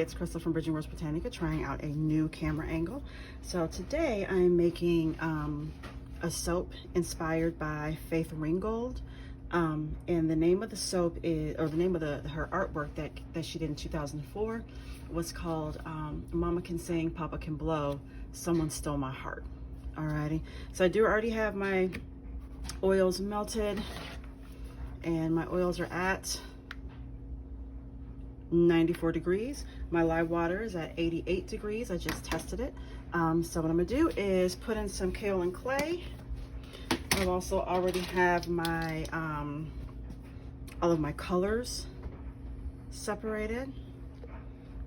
it's Crystal from Bridging Words Botanica, trying out a new camera angle. So today I'm making a soap inspired by Faith Ringgold. And the name of the soap is, or the name of her artwork that she did in 2004 was called Mama Can Sing, Papa Can Blow, Someone Stole My Heart. Alrighty, so I do already have my oils melted, and my oils are at 94 degrees. My lye water is at 88 degrees. I just tested it. So what I'm gonna do is put in some Kaolin Clay. I also already have my all of my colors separated,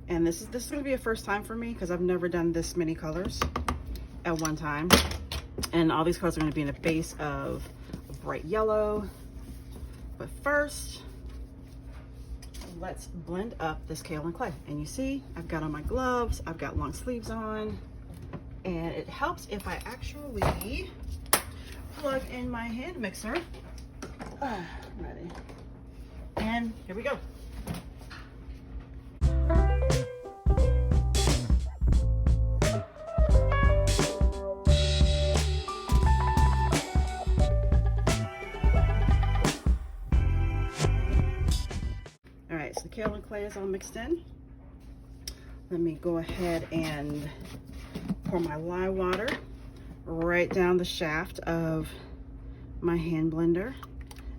and this is gonna be a first time for me because I've never done this many colors at one time. And all these colors are gonna be in a base of bright yellow. But first, let's blend up this Kaolin Clay. And you see, I've got on my gloves, I've got long sleeves on, and it helps if I actually plug in my hand mixer. Ready. And here we go. So the Kaolin Clay is all mixed in. Let me go ahead and pour my lye water right down the shaft of my hand blender.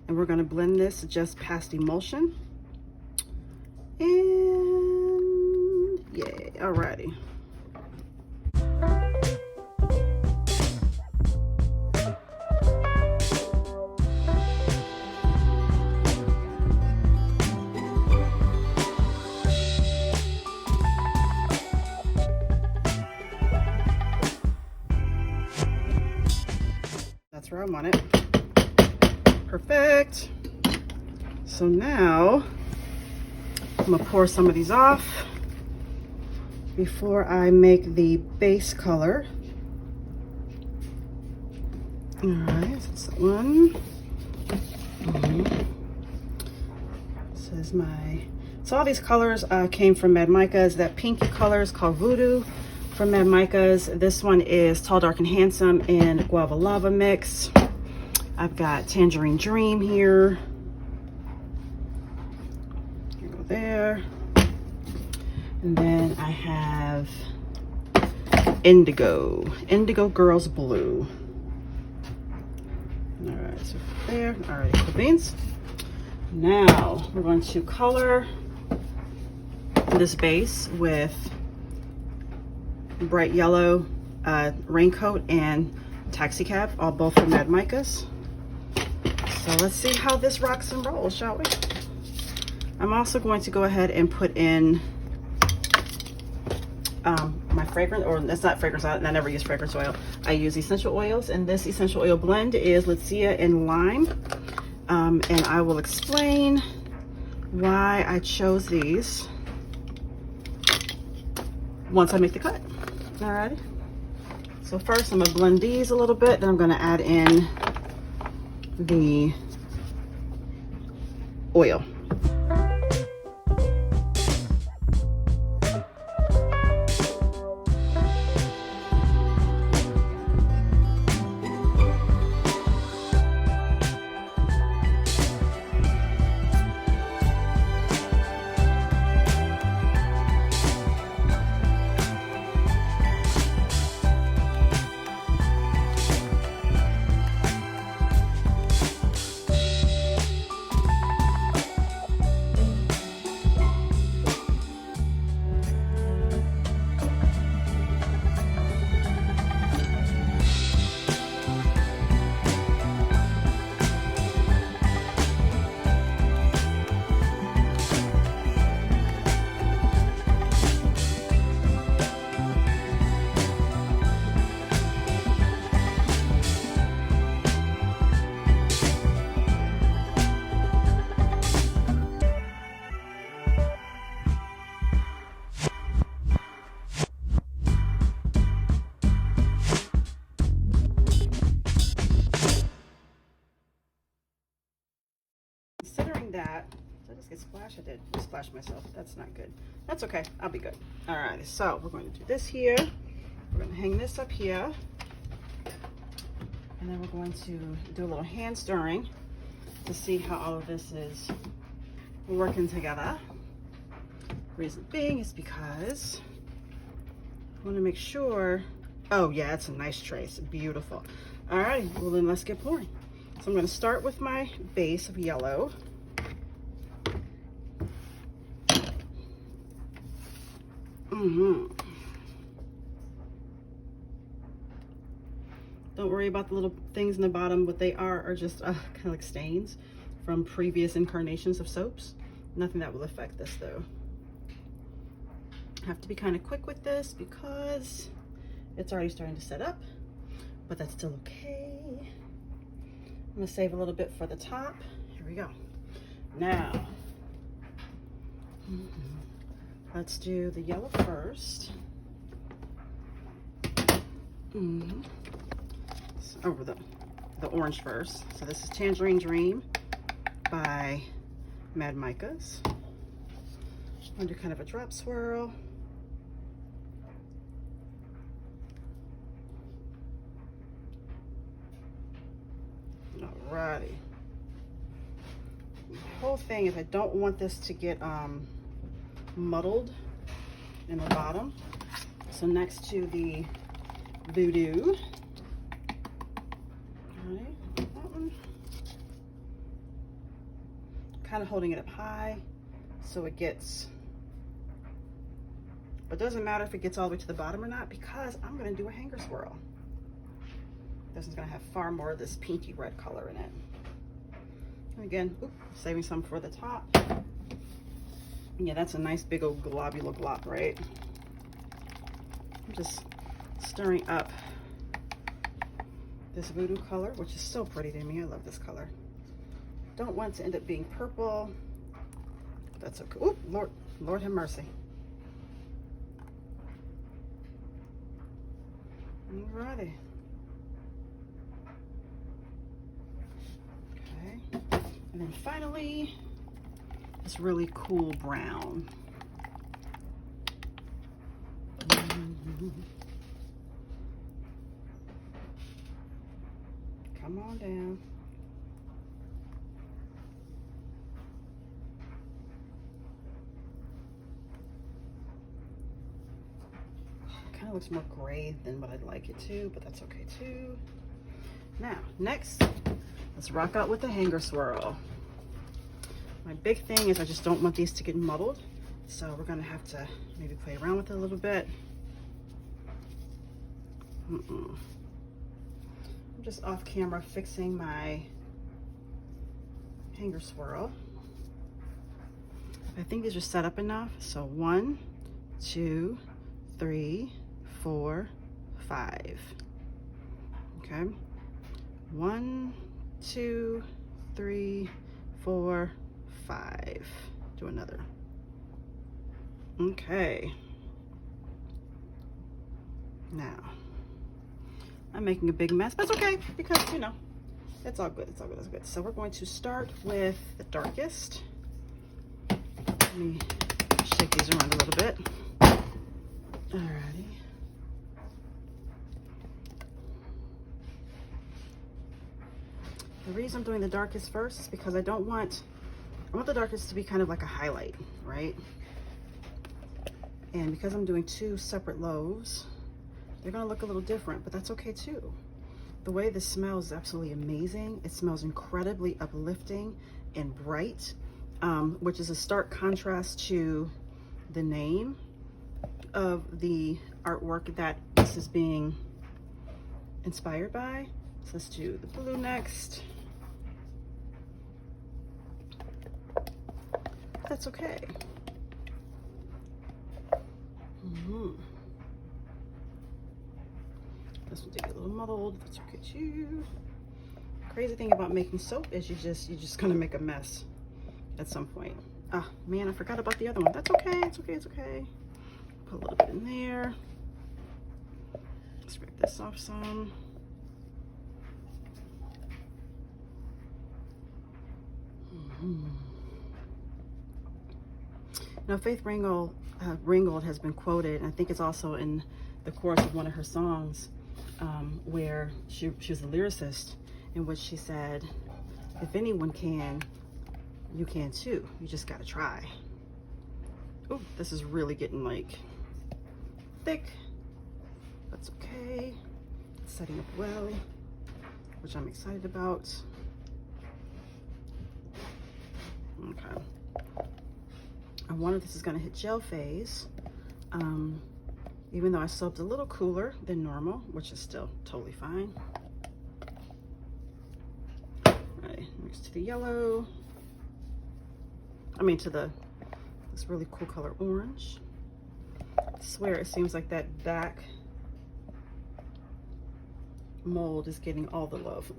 And we're gonna blend this just past emulsion. And yay, alrighty. That's where I want it. Perfect. So now I'm gonna pour some of these off before I make the base color. All right, so that's one. So all these colors came from Mad Micas. That pinky color is called Voodoo from Mad Micas. This one is Tall, Dark, and Handsome in Guava Lava mix. I've got Tangerine Dream here. Here go there. And then I have Indigo Girls Blue. All right, so there. All right, cool beans. Now we're going to color this base with bright yellow Raincoat and Taxi Cab, all both from Mad Micas. So let's see how this rocks and rolls, shall we? I'm also going to go ahead and put in my fragrance, or that's not fragrance, I never use fragrance oil. I use essential oils, and this essential oil blend is Lucia and Lime. And I will explain why I chose these once I make the cut. Alrighty. So first I'm gonna blend these a little bit, then I'm gonna add in the oil. Did I just get splashed? I did. I splashed myself. That's not good. That's okay. I'll be good. All right. So we're going to do this here. We're going to hang this up here. And then we're going to do a little hand stirring to see how all of this is working together. Reason being is because I want to make sure. Oh yeah, it's a nice tray. It's beautiful. All right, well then let's get pouring. So I'm going to start with my base of yellow. Don't worry about the little things in the bottom. What they are just kind of like stains from previous incarnations of soaps. Nothing that will affect this though. I have to be kind of quick with this because it's already starting to set up, but that's still okay. I'm gonna save a little bit for the top. Here we go. Now, let's do the yellow first. Over the orange first. So this is Tangerine Dream by Mad Micas. I'm gonna do kind of a drop swirl. Alrighty. The whole thing is I don't want this to get muddled in the bottom. So next to the Voodoo. Alright, that one. Kind of holding it up high so it gets, but it doesn't matter if it gets all the way to the bottom or not because I'm going to do a hanger swirl. This is going to have far more of this pinky red color in it. And again, saving some for the top. Yeah, that's a nice big old globular glop, right? I'm just stirring up this Voodoo color, which is so pretty to me. I love this color. Don't want to end up being purple. That's okay. Ooh, Lord have mercy. Alrighty. Okay. And then finally, this really cool brown. Come on down. Kind of looks more gray than what I'd like it to, but that's okay too. Now, next, let's rock out with the hanger swirl. My big thing is I just don't want these to get muddled, so we're gonna have to maybe play around with it a little bit. I'm just off camera fixing my hanger swirl. I think these are set up enough. So 1, 2, 3, 4, 5. Okay. 1, 2, 3, 4, 5. Do another. Okay. Now, I'm making a big mess, but it's okay because, you know, it's all good. It's all good. It's good. So we're going to start with the darkest. Let me shake these around a little bit. Alrighty. The reason I'm doing the darkest first is because I want the darkest to be kind of like a highlight, right? And because I'm doing 2 separate loaves, they're gonna look a little different, but that's okay too. The way this smells is absolutely amazing. It smells incredibly uplifting and bright, which is a stark contrast to the name of the artwork that this is being inspired by. So let's do the blue next. That's okay. This will get a little muddled. That's okay too. Crazy thing about making soap is you're just gonna make a mess at some point. Ah, man, I forgot about the other one. That's okay. It's okay. It's okay. Put a little bit in there. Scrape this off some. Now, Faith Ringgold has been quoted, and I think it's also in the chorus of one of her songs, where she was a lyricist, in which she said, if anyone can, you can too. You just gotta try. Oh, this is really getting like thick. That's okay. It's setting up well, which I'm excited about. Okay. I wonder if this is gonna hit gel phase. Even though I soaped a little cooler than normal, which is still totally fine. All right, next to the yellow. I mean to this really cool color orange. I swear it seems like that back mold is getting all the love.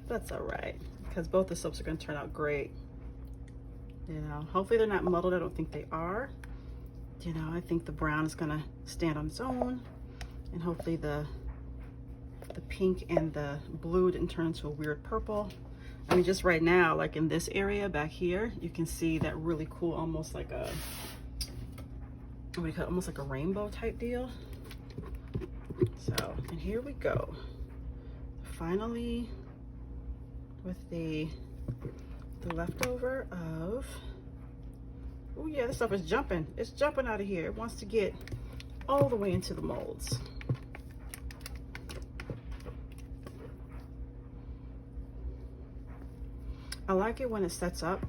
That's all right, because both the soaps are gonna turn out great. You know, hopefully they're not muddled. I don't think they are. You know, I think the brown is gonna stand on its own, and hopefully the pink and the blue didn't turn into a weird purple. I mean, just right now, like in this area back here, you can see that really cool, almost like a, what do you call it? Almost like a rainbow type deal. So, and here we go. Finally, with the leftover of, oh yeah, this stuff is jumping. It's jumping out of here. It wants to get all the way into the molds. I like it when it sets up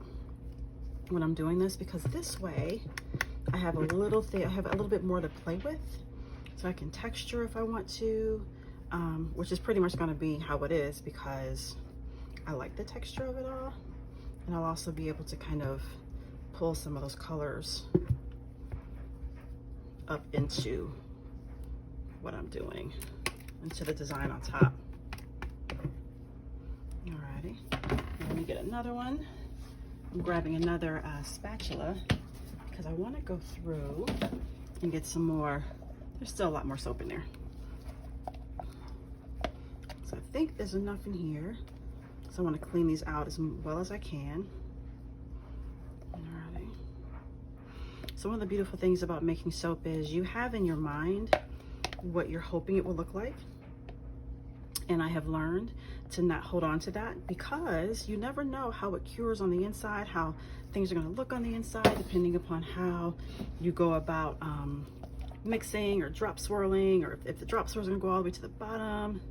when I'm doing this, because this way I have a little bit more to play with, so I can texture if I want to, which is pretty much going to be how it is, because I like the texture of it all. And I'll also be able to kind of pull some of those colors up into what I'm doing, into the design on top. Alrighty, let me get another one. I'm grabbing another spatula, because I want to go through and get some more. There's still a lot more soap in there, so I think there's enough in here. So I want to clean these out as well as I can. Alrighty. So one of the beautiful things about making soap is you have in your mind what you're hoping it will look like. And I have learned to not hold on to that, because you never know how it cures on the inside, how things are going to look on the inside, depending upon how you go about mixing or drop swirling, or if the drop swirl is going to go all the way to the bottom.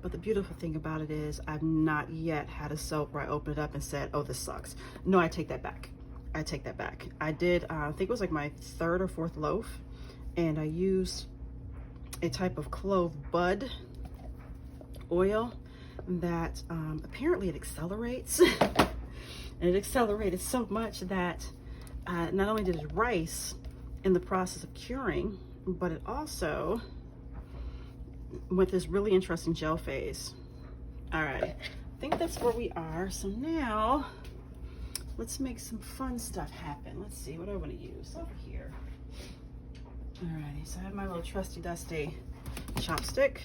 But the beautiful thing about it is I've not yet had a soap where I opened it up and said, oh, this sucks. No, I take that back. I take that back. I did, I think it was like my 3rd or 4th loaf, and I used a type of clove bud oil that apparently it accelerates. And it accelerated so much that not only did it rice in the process of curing, but it also with this really interesting gel phase. All right, I think that's where we are. So now let's make some fun stuff happen. Let's see, what do I want to use over here? Alrighty, so I have my little trusty dusty chopstick.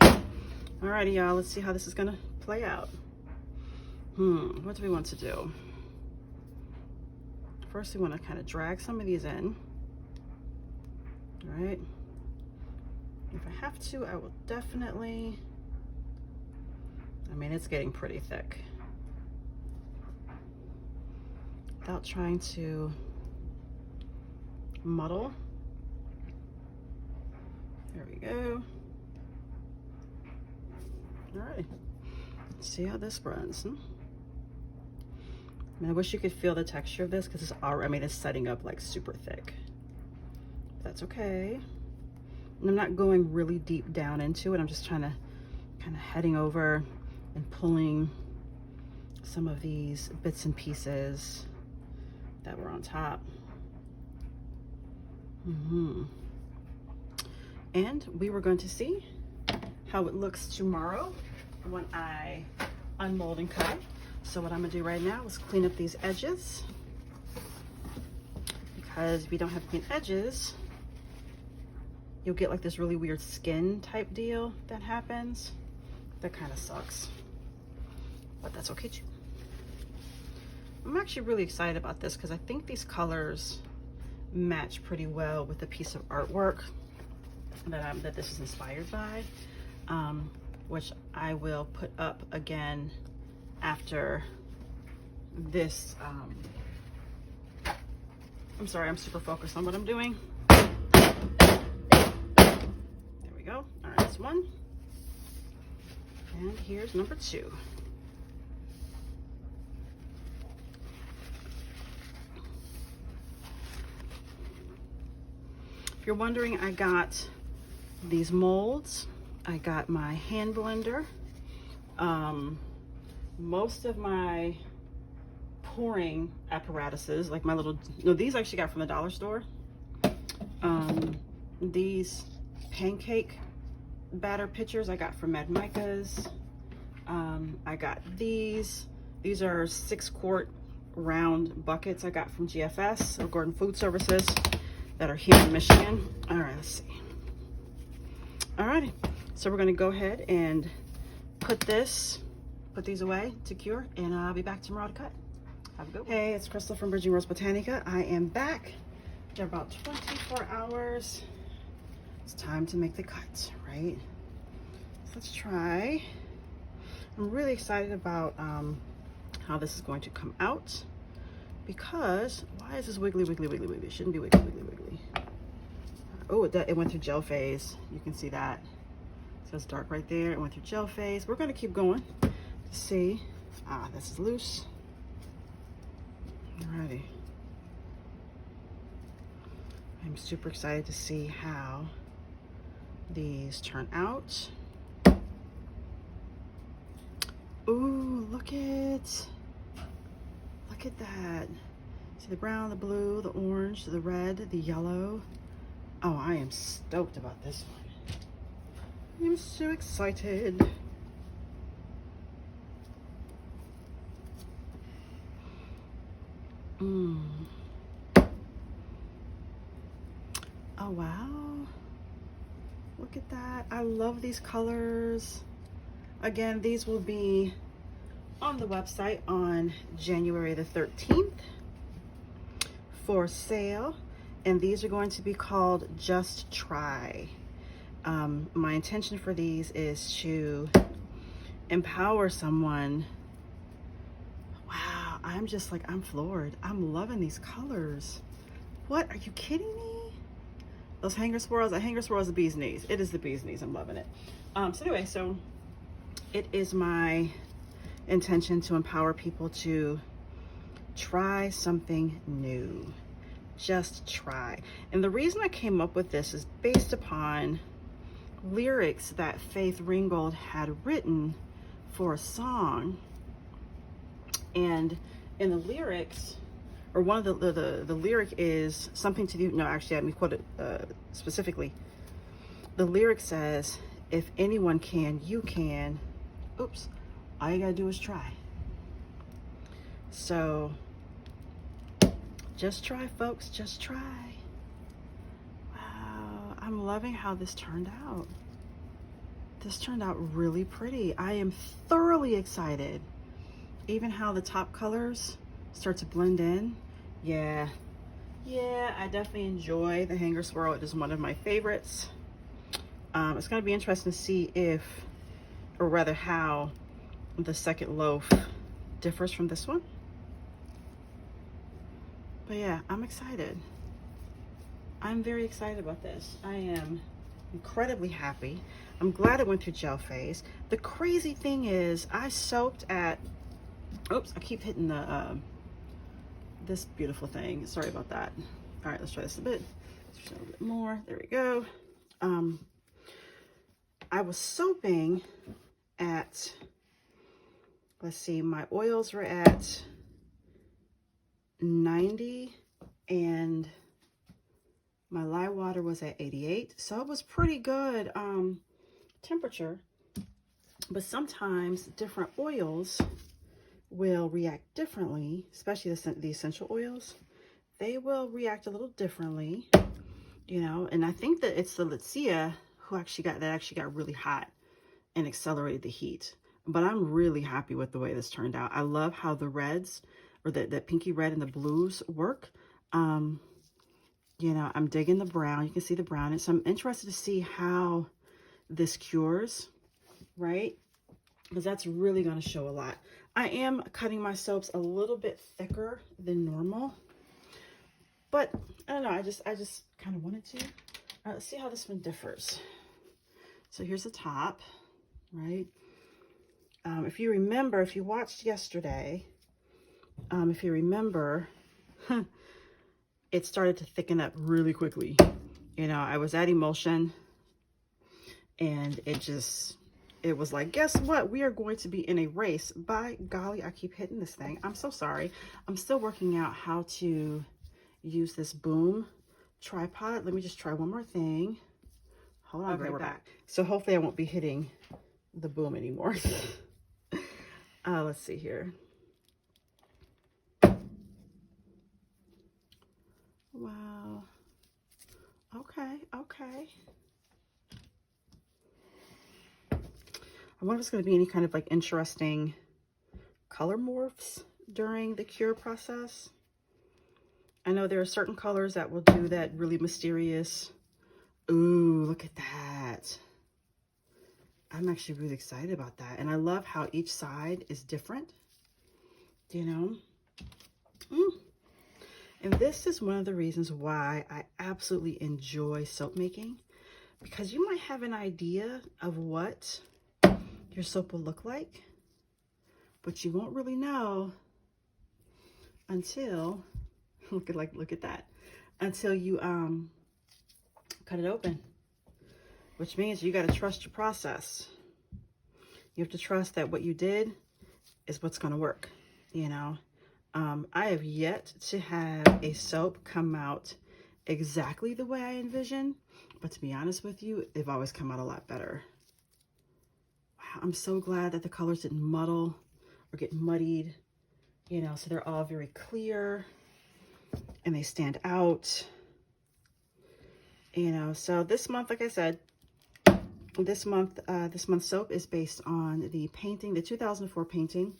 Alrighty, y'all, let's see how this is gonna play out. What do we want to do? First, we want to kind of drag some of these in. All right. If I have to, I will definitely, I mean, it's getting pretty thick. Without trying to muddle. There we go. All right, see how this runs. I mean, I wish you could feel the texture of this, because it's already, I mean, it's setting up like super thick. That's okay. And I'm not going really deep down into it. I'm just trying to kind of heading over and pulling some of these bits and pieces that were on top. And we were going to see how it looks tomorrow when I unmold and cut. So what I'm gonna do right now is clean up these edges, because if you don't have clean edges, you'll get like this really weird skin type deal that happens. That kind of sucks, but that's okay too. I'm actually really excited about this because I think these colors match pretty well with the piece of artwork that this is inspired by, which I will put up again after this. I'm sorry, I'm super focused on what I'm doing. There we go. All right, that's one. And here's number two. If you're wondering, I got these molds. I got my hand blender. Most of my pouring apparatuses, like my little, no, these I actually got from the dollar store. These pancake batter pitchers I got from Mad Micas. I got these. These are 6-quart round buckets I got from GFS, or Gordon Food Services, that are here in Michigan. All right, let's see. All righty, so we're gonna go ahead and put these away to cure, and I'll be back tomorrow to cut. Have a good one. Hey, it's Crystal from Bridging Rose Botanica. I am back after about 24 hours. It's time to make the cut, right? So let's try. I'm really excited about how this is going to come out, because why is this wiggly, wiggly, wiggly, wiggly? It shouldn't be wiggly, wiggly, wiggly. Oh, it went through gel phase. You can see that. So it's dark right there. It went through gel phase. We're going to keep going to see. This is loose. Alrighty. I'm super excited to see how these turn out. Ooh, look at that. See the brown, the blue, the orange, the red, the yellow. Oh, I am stoked about this one. I'm so excited. Oh, wow. Look at that. I love these colors. Again, these will be on the website on January the 13th for sale. And these are going to be called Just Try. My intention for these is to empower someone. Wow, I'm just like, I'm floored. I'm loving these colors. What, are you kidding me? Those hanger swirls, a hanger swirl is the bee's knees. It is the bee's knees, I'm loving it. So anyway, so it is my intention to empower people to try something new. Just try. And the reason I came up with this is based upon lyrics that Faith Ringgold had written for a song. And in the lyrics, or one of the lyric is something to do, no, actually, let me quote it specifically. The lyric says, if anyone can, you can. Oops, all you gotta do is try. So, just try, folks, just try. Wow, I'm loving how this turned out. This turned out really pretty. I am thoroughly excited. Even how the top colors start to blend in. Yeah, I definitely enjoy the hanger swirl. It is one of my favorites. It's gonna be interesting to see if, or rather how, the second loaf differs from this one. But yeah, I'm excited. I'm very excited about this. I am incredibly happy. I'm glad it went through gel phase. The crazy thing is I soaked at, oops, I keep hitting the, this beautiful thing. Sorry about that. All right, let's try this a bit. Let's try a little bit more. There we go. I was soaping at, let's see, my oils were at 90 and my lye water was at 88. So it was pretty good temperature, but sometimes different oils will react differently, especially the essential oils. They will react a little differently, you know, and I think that it's the Lucia who actually got really hot and accelerated the heat. But I'm really happy with the way this turned out. I love how the reds or that pinky red and the blues work. You know, I'm digging the brown. You can see the brown. And so I'm interested to see how this cures, right? Because that's really going to show a lot. I am cutting my soaps a little bit thicker than normal. But I don't know. I just kind of wanted to. Let's see how this one differs. So here's the top, right? If you remember, if you watched yesterday, if you remember, it started to thicken up really quickly. You know, I was at emulsion and it was like, guess what? We are going to be in a race. By golly, I keep hitting this thing. I'm so sorry. I'm still working out how to use this boom tripod. Let me just try one more thing. Hold on, okay, we're back. So hopefully I won't be hitting the boom anymore. Let's see here. Wow. Okay, okay. I wonder if it's going to be any kind of like interesting color morphs during the cure process. I know there are certain colors that will do that really mysterious. Ooh, look at that. I'm actually really excited about that. And I love how each side is different, you know. And this is one of the reasons why I absolutely enjoy soap making, because you might have an idea of what your soap will look like, but you won't really know until, look at that, until you cut it open, which means you got to trust your process. You have to trust that what you did is what's going to work, you know. I have yet to have a soap come out exactly the way I envision, but to be honest with you, they've always come out a lot better. Wow, I'm so glad that the colors didn't muddle or get muddied, you know, so they're all very clear and they stand out, you know. So this month, like I said, this month's soap is based on the painting, the 2004 painting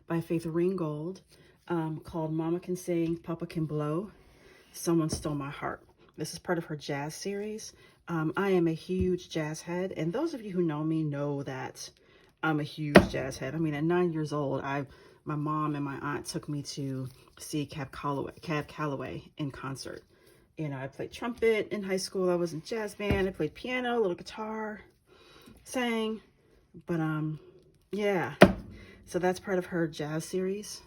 by Faith Ringgold, called Mama Can Sing, Papa Can Blow, Someone Stole My Heart. This is part of her jazz series. I am a huge jazz head, and those of you who know me know that I'm a huge jazz head. I mean, at 9 years old, my mom and my aunt took me to see Cab Calloway in concert. You know, I played trumpet in high school. I was in jazz band. I played piano, a little guitar, sang. But yeah. So that's part of her jazz series.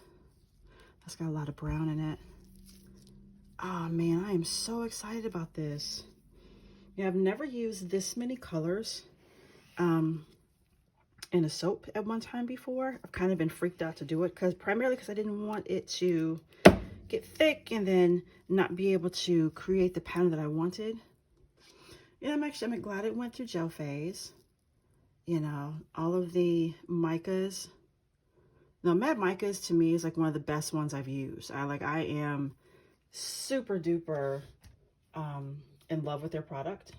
That's got a lot of brown in it. Oh man, I am so excited about this. Yeah, I've never used this many colors in a soap at one time before. I've kind of been freaked out to do it primarily because I didn't want it to get thick and then not be able to create the pattern that I wanted. And I'm glad it went through gel phase. You know, all of the micas. Now, Mad Micas to me is like one of the best ones I've used. I am super duper in love with their product,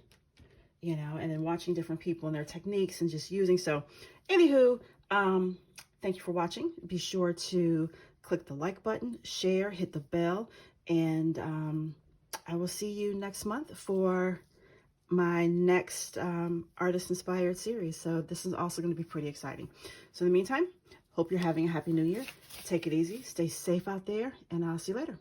you know, and then watching different people and their techniques and just using. So anywho, thank you for watching. Be sure to click the like button, share, hit the bell, and I will see you next month for my next artist inspired series. So this is also going to be pretty exciting. So in the meantime, hope you're having a happy new year. Take it easy, stay safe out there, and I'll see you later.